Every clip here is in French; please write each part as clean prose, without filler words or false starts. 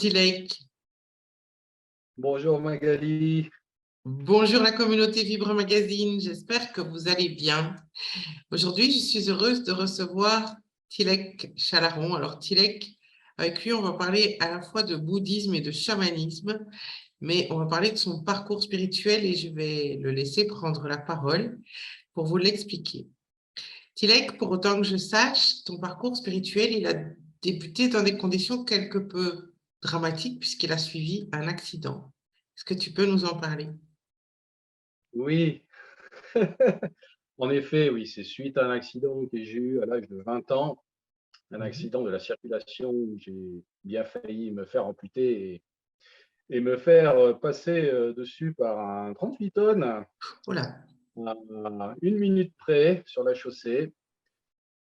Tilek. Bonjour Magali. Bonjour la communauté Vibre Magazine, j'espère que vous allez bien. Aujourd'hui, je suis heureuse de recevoir Tilek Chalaron. Alors Tilek, avec lui, on va parler à la fois de bouddhisme et de chamanisme, mais on va parler de son parcours spirituel et je vais le laisser prendre la parole pour vous l'expliquer. Tilek, pour autant que je sache, ton parcours spirituel, il a débuté dans des conditions quelque peu dramatiques puisqu'il a suivi un accident. Est-ce que tu peux nous en parler? Oui, en effet, oui, c'est suite à un accident que j'ai eu à l'âge de 20 ans, un accident de la circulation où j'ai bien failli me faire amputer et me faire passer dessus par un 38 tonnes à Voilà. 1 minute près sur la chaussée.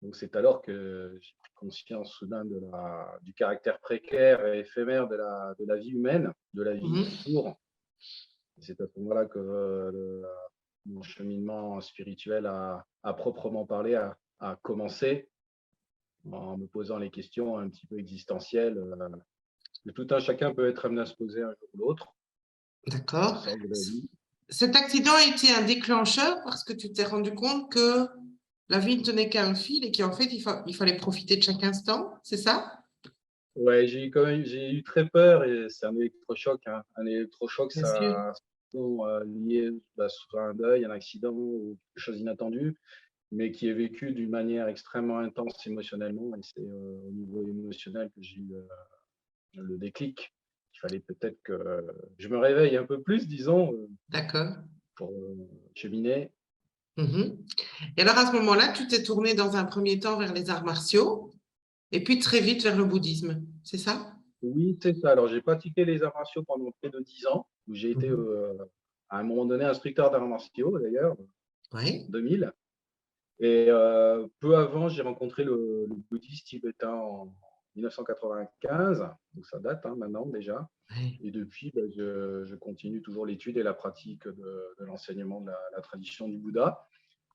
Donc c'est alors que j'ai pris conscience soudain du caractère précaire et éphémère de la vie humaine, de la vie tout court. C'est à ce moment-là que mon cheminement spirituel à proprement parler a commencé, en me posant les questions un petit peu existentielles que tout un chacun peut être amené à se poser un jour ou l'autre. Le D'accord. sens de la vie. Cet accident a été un déclencheur parce que tu t'es rendu compte que la vie ne tenait qu'à un fil et qu'en fait, il fallait profiter de chaque instant, c'est ça? Ouais, j'ai eu très peur et c'est un électrochoc, hein. Un électrochoc, Bien sûr. ça souvent lié soit à un deuil, un accident ou quelque chose d'inattendu, mais qui est vécu d'une manière extrêmement intense émotionnellement. Et c'est au niveau émotionnel que j'ai eu le déclic. Il fallait peut-être que je me réveille un peu plus, disons, D'accord. pour cheminer. Mhm. Et alors, à ce moment-là, tu t'es tourné dans un premier temps vers les arts martiaux et puis très vite vers le bouddhisme, c'est ça? Oui, c'est ça. Alors, j'ai pratiqué les arts martiaux pendant près de 10 ans, où j'ai été Mhm. à un moment donné instructeur d'arts martiaux, d'ailleurs, Oui. 2000. Et peu avant, j'ai rencontré le bouddhisme tibétain en 1995, donc ça date maintenant déjà. Oui. Et depuis, je continue toujours l'étude et la pratique de l'enseignement de la tradition du Bouddha,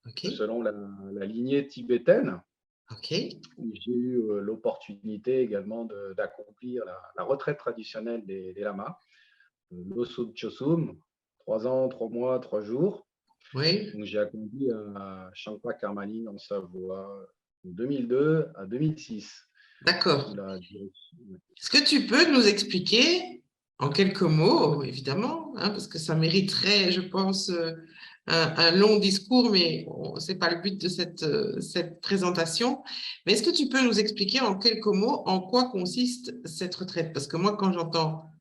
OK. selon la lignée tibétaine, OK. où j'ai eu l'opportunité également d'accomplir la retraite traditionnelle des lamas, l'Osso Chosum, 3 ans, 3 mois, 3 jours. Oui. Donc, j'ai accompli à Champa Karmali en Savoie de 2002 à 2006. Sous D'accord. la direction. Est-ce que tu peux nous expliquer, en quelques mots, évidemment, hein, parce que ça mériterait, je pense, un long discours, mais ce n'est pas le but de cette présentation. Mais est-ce que tu peux nous expliquer en quelques mots en quoi consiste cette retraite? Parce que moi, quand j'entends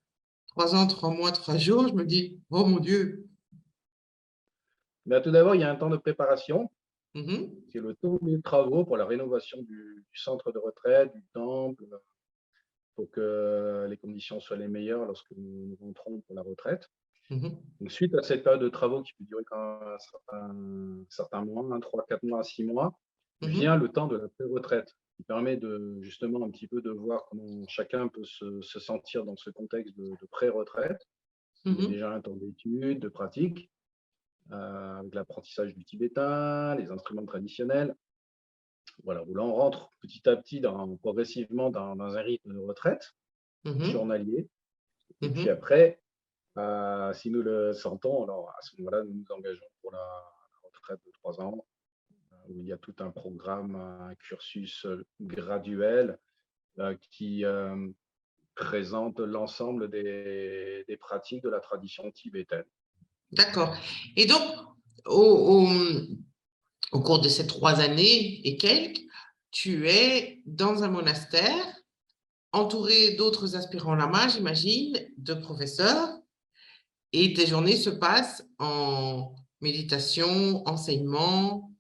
3 ans, 3 mois, 3 jours, je me dis, oh mon Dieu. Mais tout d'abord, il y a un temps de préparation. Mhm. C'est le temps des travaux pour la rénovation du centre de retraite, du temple, pour que les conditions soient les meilleures lorsque nous rentrons pour la retraite. Mhm. Donc, suite à cette période de travaux qui peut durer quand même un certain mois, 3, 4 mois, 6 mois, vient Mhm. le temps de la pré-retraite, qui permet justement un petit peu de voir comment chacun peut se sentir dans ce contexte de pré-retraite. Il y a Mhm. déjà un temps d'étude, de pratique, avec l'apprentissage du tibétain, les instruments traditionnels. Voilà, où là, on rentre petit à petit, progressivement dans un rythme de retraite Mhm. journalier. Et puis Mhm. après, si nous le sentons, alors à ce moment-là, nous nous engageons pour la retraite de 3 ans, où il y a tout un programme, un cursus graduel qui présente l'ensemble des pratiques de la tradition tibétaine. D'accord. Et donc, au, au cours de ces 3 années et quelques, tu es dans un monastère, entouré d'autres aspirants lamas, j'imagine, de professeurs, et tes journées se passent en méditation, enseignement,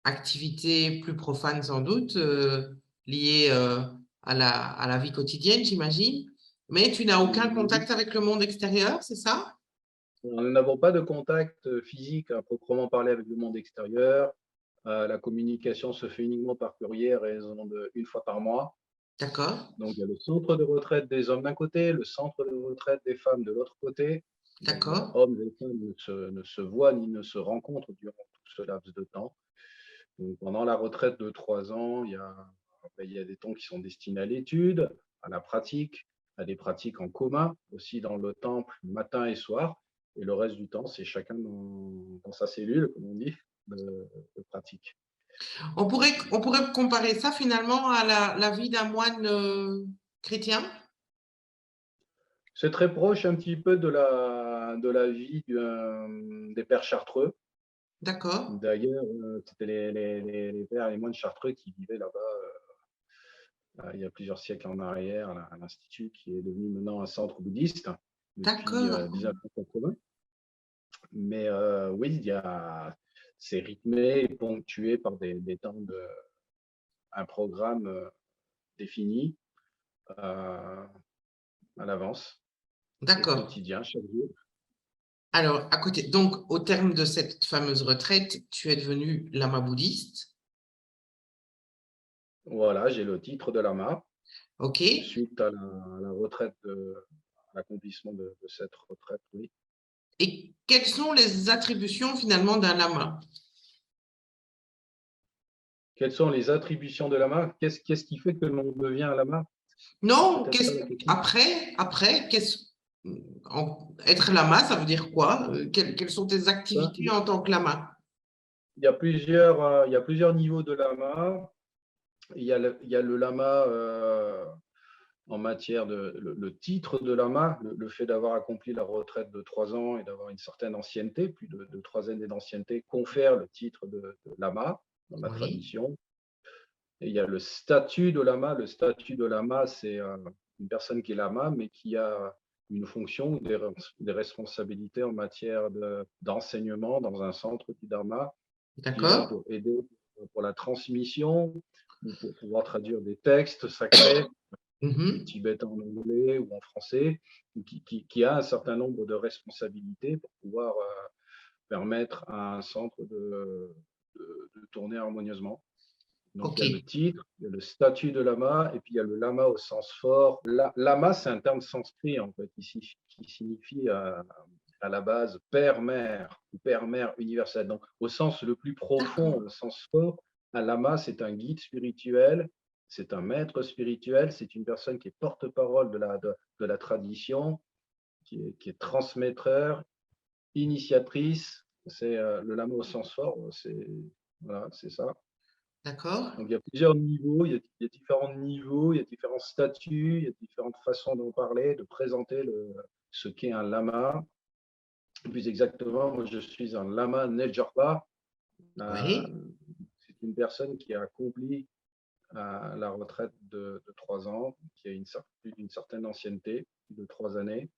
activités plus profanes sans doute, liées à la vie quotidienne, j'imagine. Mais tu n'as aucun Oui. contact avec le monde extérieur, c'est ça? Nous n'avons pas de contact physique à proprement parler avec le monde extérieur. La communication se fait uniquement par courrier à raison d'une fois par mois. D'accord, Donc, il y a le centre de retraite des hommes d'un côté, le centre de retraite des femmes de l'autre côté. Donc, d'accord. hommes et femmes ne se voient ni ne se rencontrent durant tout ce laps de temps. Donc, pendant la retraite de 3 ans, il y a des temps qui sont destinés à l'étude, à la pratique, a des pratiques en commun aussi dans le temple, matin et soir. Et le reste du temps, c'est chacun dans sa cellule, comme on dit, de pratique. On pourrait comparer ça finalement à la vie d'un moine chrétien? C'est très proche un petit peu de la vie des pères chartreux. D'accord, D'ailleurs, c'était les pères et les moines chartreux qui vivaient là-bas il y a plusieurs siècles en arrière, à l'Institut, qui est devenu maintenant un centre bouddhiste depuis d'accord, 1980. Mais oui, c'est rythmé et ponctué par des temps un programme défini à l'avance et d'accord. quotidien, chaque jour. Alors, à côté, donc, au terme de cette fameuse retraite, tu es devenu lama bouddhiste, Voilà, j'ai le titre de lama ok. suite à la retraite, à l'accomplissement de cette retraite, oui. Et quelles sont les attributions finalement d'un lama? Quelles sont les attributions de lama? Qu'est-ce qui fait que l'on devient un lama? C'est Non, peut-être ça la question. après, être lama, ça veut dire quoi? Quelles sont tes Ben, activités en tant que lama? il y a plusieurs niveaux de lama. Il y a le lama en matière le titre de lama, le fait d'avoir accompli la retraite de 3 ans et d'avoir une certaine ancienneté, plus de 3 années d'ancienneté, confère le titre de lama dans la Oui, tradition. Et il y a le statut de lama. Le statut de lama, c'est une personne qui est lama, mais qui a une fonction ou des responsabilités en matière d'enseignement dans un centre du Dharma, qui est là d'accord. pour aider pour la transmission, ou pour pouvoir traduire des textes sacrés du Mhm. tibétain en anglais ou en français, qui a un certain nombre de responsabilités pour pouvoir permettre à un centre de tourner harmonieusement. Donc, Ok, il y a le titre, il y a le statut de lama, et puis il y a le lama au sens fort. Lama, c'est un terme sanskrit, en fait, qui signifie à la base père-mère ou père-mère universel. Donc, au sens le plus profond, d'accord. au sens fort, un lama, c'est un guide spirituel, c'est un maître spirituel, c'est une personne qui est porte-parole de la tradition, qui est transmetteur, initiatrice. C'est le lama au sens fort, voilà, c'est ça. D'accord. Donc, il y a plusieurs niveaux, il y a différents niveaux, il y a différents statuts, il y a différentes façons d'en parler, de présenter ce qu'est un lama. Plus exactement, moi, je suis un lama Neljarpa. Oui, C'est une personne qui a accompli la retraite de 3 ans, qui a plus d'une certaine ancienneté, plus de 3 années.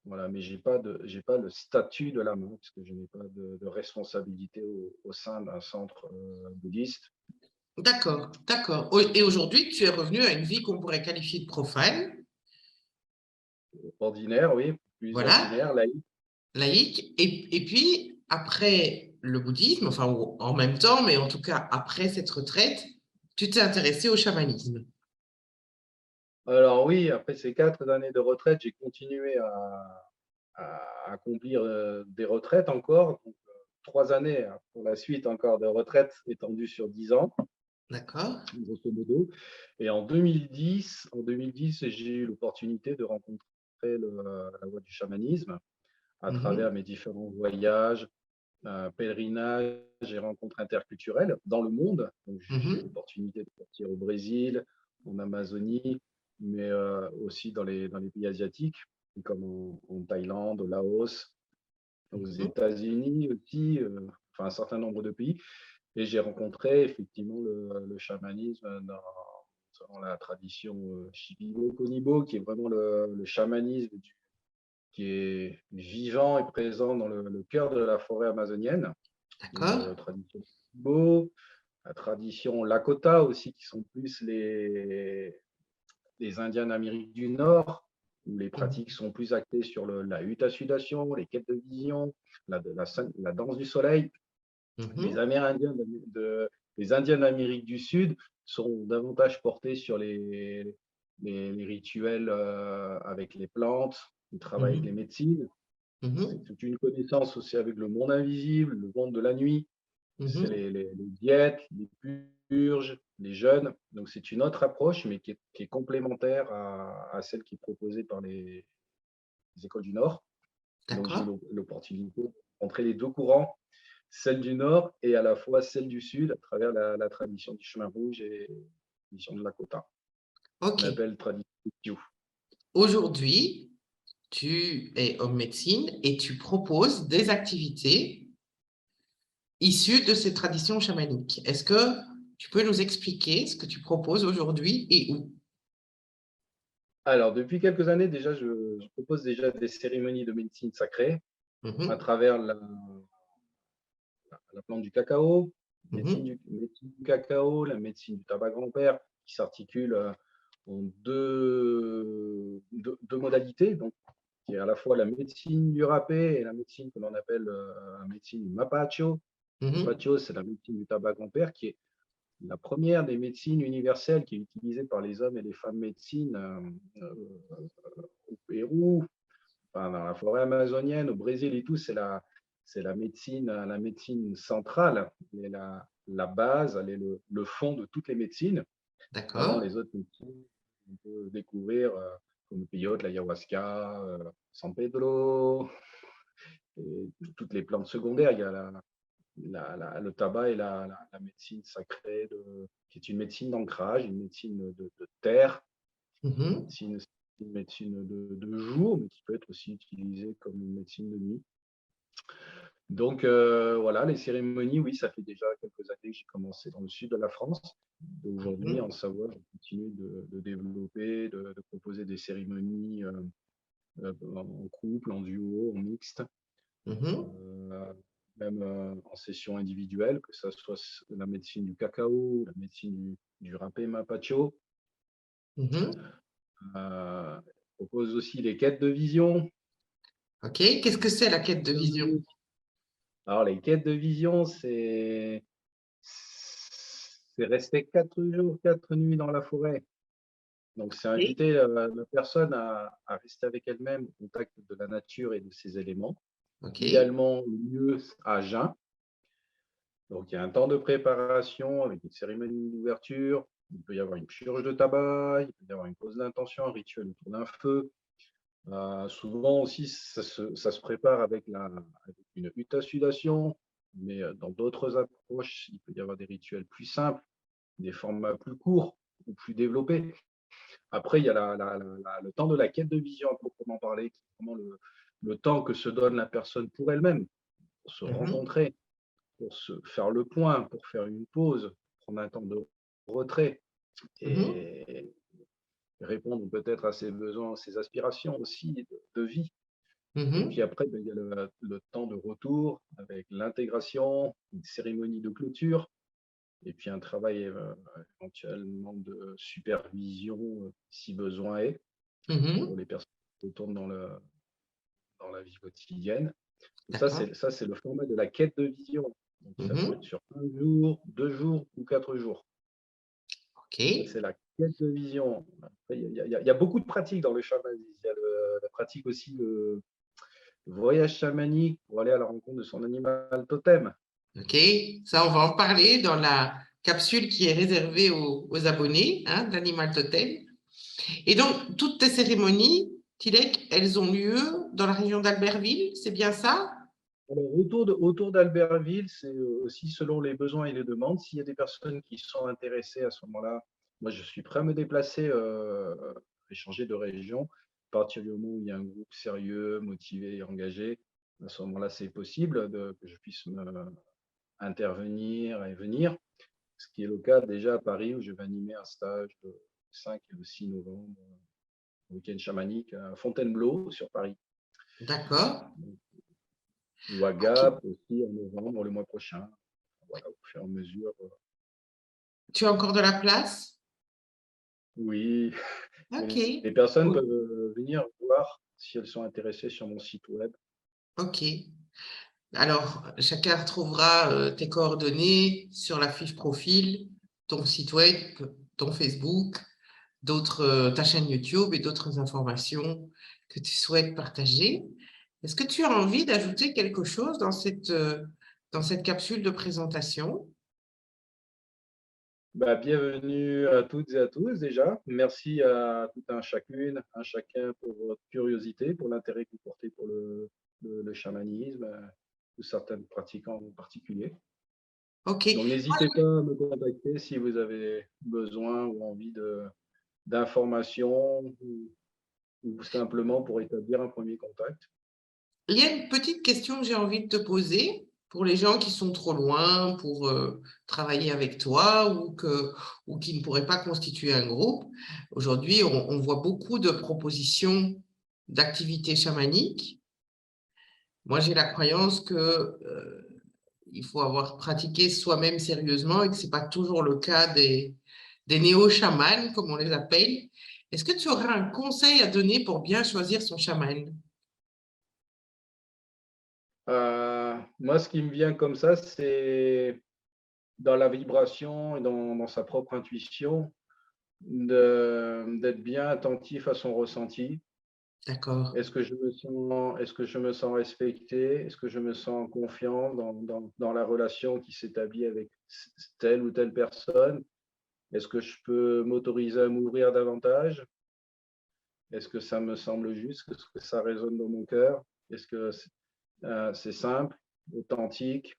Voilà, mais j'ai pas le statut de lama, parce que je n'ai pas de responsabilité au sein d'un centre bouddhiste. d'accord, d'accord. Et aujourd'hui, tu es revenu à une vie qu'on pourrait qualifier de profane, Ordinaire, oui, plus voilà, ordinaire, laïque. laïque. Et puis, après le bouddhisme, enfin, ou en même temps, mais en tout cas, après cette retraite, tu t'es intéressé au chamanisme. Alors oui, après ces 4 années de retraite, j'ai continué à accomplir des retraites encore. Donc, 3 années pour la suite encore de retraite étendue sur 10 ans, D'accord? grosso modo. Et en 2010 j'ai eu l'opportunité de rencontrer la voie du chamanisme à travers Mhm, mes différents voyages, pèlerinages et rencontres interculturelles dans le monde. Donc, j'ai eu mhm, l'opportunité de partir au Brésil, en Amazonie, mais aussi dans les pays asiatiques, comme en Thaïlande, au Laos, aux mhm. États-Unis aussi, enfin un certain nombre de pays. Et j'ai rencontré effectivement le chamanisme dans la tradition Shipibo-Konibo, qui est vraiment le chamanisme qui est vivant et présent dans le cœur de la forêt amazonienne. Donc, D'accord? tradition Shipibo, la tradition Lakota aussi, qui sont plus les Indiens d'Amérique du Nord, où les pratiques Mhm, sont plus axées sur la hutte-à-sudation, les quêtes de vision, la danse du soleil. Les mhm, Amérindiens les Indiens d'Amérique du Sud sont davantage portés sur les rituels avec les plantes, ils travaillent avec les mhm, médecines. C'est mhm, toute une connaissance aussi avec le monde invisible, le monde de la nuit. C'est mhm. les diètes, les purges, les jeûnes. Donc, c'est une autre approche, mais qui est complémentaire à celle qui est proposée par les écoles du Nord. Donc, j'ai eu D'accord. l'opportunité de rencontrer les deux courants, celle du Nord et à la fois celle du Sud, à travers la tradition du chemin rouge et la tradition de Lakota, qu'on OK. appelle tradition Sioux. Aujourd'hui, tu es homme médecine et tu proposes des activités issues de ces traditions chamaniques. Est-ce que tu peux nous expliquer ce que tu proposes aujourd'hui et où? Alors, depuis quelques années, déjà, je propose déjà des cérémonies de médecine sacrée à Mhm, travers la plante du cacao, mhm, médecine du cacao, la médecine du tabac grand-père, qui s'articule en deux modalités, donc qui est à la fois la médecine du râpé et la médecine que l'on appelle la médecine du mapacho. mhm. Mapacho, c'est la médecine du tabac grand-père, qui est la première des médecines universelles qui est utilisée par les hommes et les femmes médecines au Pérou, enfin, dans la forêt amazonienne, au Brésil et tout. C'est la médecine centrale, elle est la base, elle est le fond de toutes les médecines. Avant, D'accord. les autres médecines, on peut découvrir comme le peyote, l'ayahuasca, San Pedro, et toutes les plantes secondaires. Il y a le tabac et la médecine sacrée, qui est une médecine d'ancrage, une médecine de terre, Mhm, une médecine de jour, mais qui peut être aussi utilisée comme une médecine de nuit. Donc voilà, les cérémonies, oui, ça fait déjà quelques années que j'ai commencé dans le sud de la France. Aujourd'hui, en mhm, Savoie, je continue de développer, de proposer des cérémonies en couple, en duo, en mixte, mhm, euh, même en session individuelle, que ce soit la médecine du cacao, la médecine du râpé mapacho. mhm. Euh, je propose aussi les quêtes de vision. OK. Qu'est-ce que c'est la quête de vision? Alors, les quêtes de vision, c'est rester 4 jours, 4 nuits dans la forêt. Donc, c'est OK. inviter la personne à rester avec elle-même au contact de la nature et de ses éléments. OK. Idéalement, le mieux à jeun. Donc, il y a un temps de préparation avec une cérémonie d'ouverture. Il peut y avoir une purge de tabac, il peut y avoir une pause d'intention, un rituel autour d'un feu. Souvent aussi, ça se prépare avec une hutte-sudation, mais dans d'autres approches, il peut y avoir des rituels plus simples, des formats plus courts ou plus développés. Après, il y a le temps de la quête de vision à proprement parler, qui est vraiment le temps que se donne la personne pour elle-même, pour se Mhm, rencontrer, pour se faire le point, pour faire une pause, prendre un temps de retrait mhm, et répondre peut-être à ses besoins, ses aspirations aussi de vie. Et puis mhm, après, ben, il y a le temps de retour avec l'intégration, une cérémonie de clôture, et puis un travail éventuellement de supervision si besoin est, pour mhm. les personnes qui retournent dans la vie quotidienne. Et D'accord. ça, c'est le format de la quête de vision. Donc, ça peut être Mhm. sur 1 jour, 2 jours ou 4 jours. Ça, OK. c'est la quête de vision. Après, il y a beaucoup de pratiques dans le chamanisme. Il y a la pratique aussi, le voyage chamanique pour aller à la rencontre de son animal totem. OK. Ça, on va en parler dans la capsule qui est réservée aux abonnés, hein, d'Animal Totem. Et donc, toutes tes cérémonies, Tilek, elles ont lieu dans la région d'Albertville, c'est bien ça? Alors, autour d'Albertville, c'est aussi selon les besoins et les demandes. S'il y a des personnes qui sont intéressées à ce moment-là, moi, je suis prêt à me déplacer, et changer de région. À partir du moment où il y a un groupe sérieux, motivé et engagé, à ce moment-là, c'est possible que je puisse intervenir et venir. Ce qui est le cas déjà à Paris, où je vais animer un stage le 5 et le 6 novembre, week-end chamanique à Fontainebleau sur Paris, D'accord. ou à OK. Gap aussi en novembre, le mois prochain. Voilà, au fur et à mesure. Tu as encore de la place? Oui, les OK. personnes peuvent Cool. venir voir si elles sont intéressées sur mon site web. OK. Alors, chacun retrouvera tes coordonnées sur la fiche profil, ton site web, ton Facebook, ta chaîne YouTube et d'autres informations que tu souhaites partager. Est-ce que tu as envie d'ajouter quelque chose dans cette capsule de présentation? Bienvenue à toutes et à tous déjà. Merci à tout un chacune, un chacun pour votre curiosité, pour l'intérêt que vous portez pour le chamanisme, ou certaines pratiques en particulier. Ok. Donc n'hésitez pas à me contacter si vous avez besoin ou envie d'informations ou simplement pour établir un premier contact. Il y a une petite question que j'ai envie de te poser pour les gens qui sont trop loin pour travailler avec toi ou qui ne pourraient pas constituer un groupe. Aujourd'hui, on voit beaucoup de propositions d'activités chamaniques. Moi, j'ai la croyance que il faut avoir pratiqué soi-même sérieusement et que ce n'est pas toujours le cas des néo-chamans, comme on les appelle. Est-ce que tu aurais un conseil à donner pour bien choisir son chaman? Moi, ce qui me vient comme ça, c'est dans la vibration et dans sa propre intuition, d'être bien attentif à son ressenti. D'accord. Est-ce que je me sens respecté? Est-ce que je me sens confiant dans la relation qui s'établit avec telle ou telle personne? Est-ce que je peux m'autoriser à m'ouvrir davantage? Est-ce que ça me semble juste? Est-ce que ça résonne dans mon cœur? Est-ce que c'est simple, authentique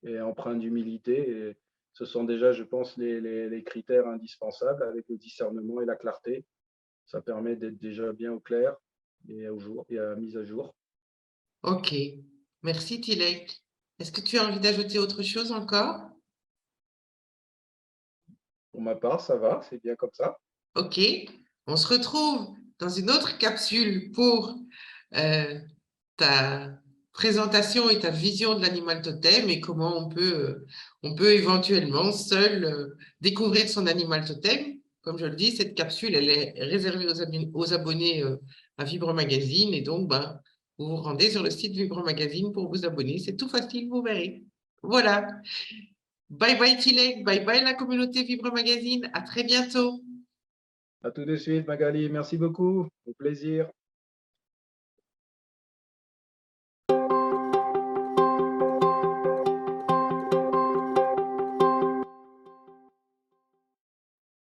et empreint d'humilité? Et ce sont déjà, je pense, les critères indispensables avec le discernement et la clarté. Ça permet d'être déjà bien au clair et au jour et à mise à jour. Ok. Merci, Tilek. Est-ce que tu as envie d'ajouter autre chose encore? Pour ma part, ça va, c'est bien comme ça. Ok. On se retrouve dans une autre capsule pour ta présentation et ta vision de l'animal totem et comment on peut éventuellement seul découvrir son animal totem. Comme je le dis, cette capsule, elle est réservée aux abonnés à Vibre Magazine et donc, ben, vous vous rendez sur le site Vibre Magazine pour vous abonner. C'est tout facile, vous verrez. Voilà. Bye bye Tilek, bye bye la communauté Vibre Magazine. À très bientôt. À tout de suite, Magali. Merci beaucoup. Au plaisir.